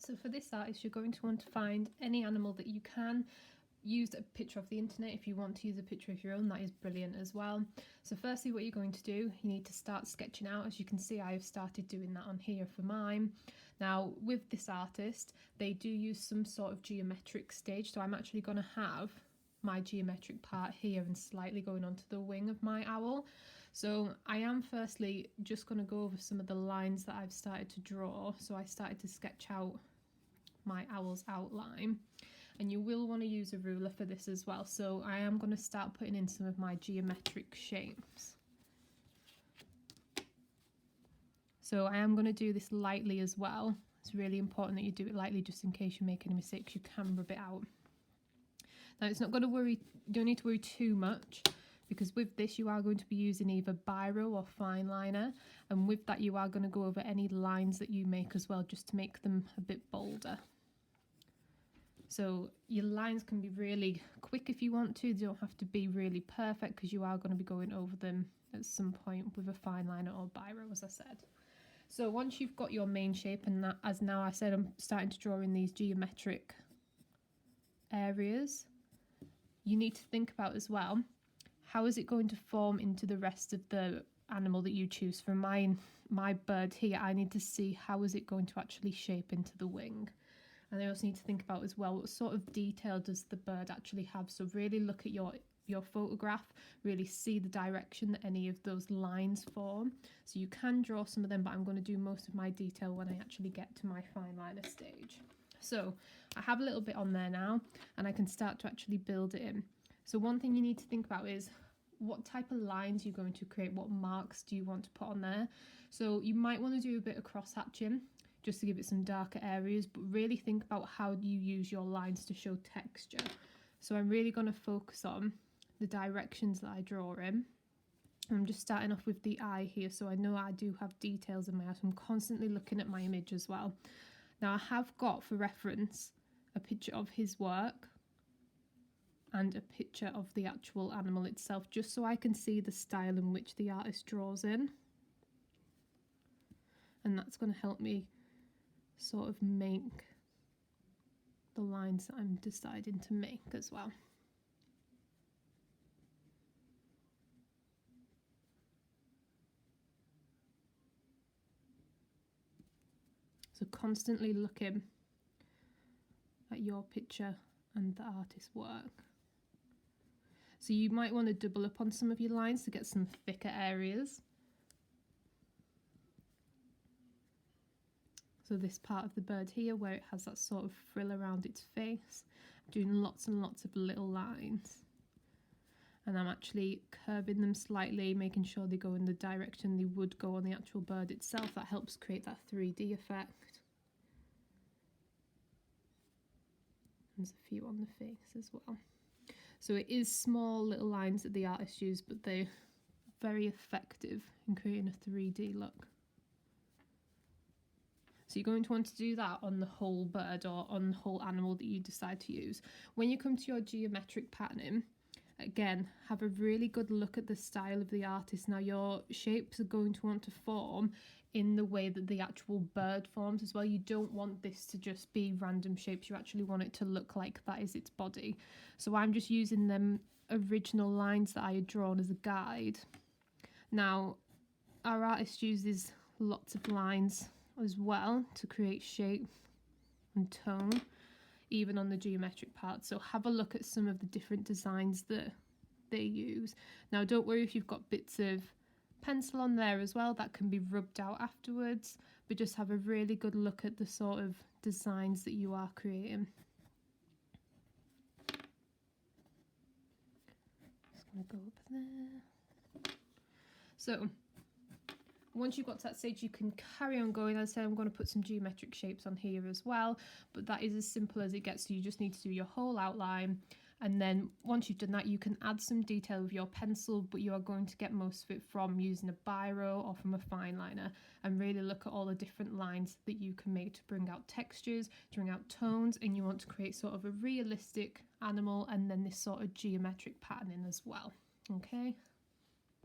So for this artist, you're going to want to find any animal that you can. Use a picture of the internet. If you want to use a picture of your own, that is brilliant as well. So firstly, what you're going to do, you need to start sketching out. As you can see, I have started doing that on here for mine. Now with this artist, they do use some sort of geometric stage, so I'm actually going to have my geometric part here and slightly going onto the wing of my owl. So I am firstly just going to go over some of the lines that I've started to draw. So I started to sketch out my owl's outline, and you will want to use a ruler for this as well. So I am going to start putting in some of my geometric shapes. So I am going to do this lightly as well. It's really important that you do it lightly, just in case you make any mistakes, you can rub it out. Now it's not going to worry, you don't need to worry too much, because with this you are going to be using either biro or fine liner, and with that you are going to go over any lines that you make as well, just to make them a bit bolder. So your lines can be really quick if you want to, they don't have to be really perfect, because you are going to be going over them at some point with a fine liner or biro, as I said. So once you've got your main shape, and that, as now I said, I'm starting to draw in these geometric areas, you need to think about as well, how is it going to form into the rest of the animal that you choose. For my bird here, I need to see how is it going to actually shape into the wing. And I also need to think about as well, what sort of detail does the bird actually have. So really look at your photograph, really see the direction that any of those lines form. So you can draw some of them, but I'm going to do most of my detail when I actually get to my fine liner stage. So I have a little bit on there now, and I can start to actually build it in. So one thing you need to think about is what type of lines you're going to create, what marks do you want to put on there. So you might want to do a bit of cross hatching, just to give it some darker areas, but really think about how you use your lines to show texture. So I'm really going to focus on the directions that I draw in. I'm just starting off with the eye here, so I know I do have details in my eye, so I'm constantly looking at my image as well. Now I have got, for reference, a picture of his work and a picture of the actual animal itself, just so I can see the style in which the artist draws in. And that's going to help me sort of make the lines that I'm deciding to make as well. So constantly looking at your picture and the artist's work. So you might want to double up on some of your lines to get some thicker areas. So this part of the bird here, where it has that sort of frill around its face, I'm doing lots and lots of little lines. And I'm actually curving them slightly, making sure they go in the direction they would go on the actual bird itself. That helps create that 3D effect. There's a few on the face as well. So it is small little lines that the artist used, but they're very effective in creating a 3D look. So you're going to want to do that on the whole bird or on the whole animal that you decide to use. When you come to your geometric patterning, again, have a really good look at the style of the artist. Now your shapes are going to want to form in the way that the actual bird forms as well. You don't want this to just be random shapes, you actually want it to look like that is its body. So I'm just using them original lines that I had drawn as a guide. Now our artist uses lots of lines as well to create shape and tone, even on the geometric part. So have a look at some of the different designs that they use. Now don't worry if you've got bits of pencil on there as well, that can be rubbed out afterwards, but just have a really good look at the sort of designs that you are creating. Just gonna go up there. So once you've got to that stage, you can carry on going. As I said, I'm going to put some geometric shapes on here as well, but that is as simple as it gets. So you just need to do your whole outline, and then once you've done that, you can add some detail with your pencil, but you are going to get most of it from using a biro or from a fine liner, and really look at all the different lines that you can make to bring out textures, to bring out tones, and you want to create sort of a realistic animal and then this sort of geometric patterning as well. Okay,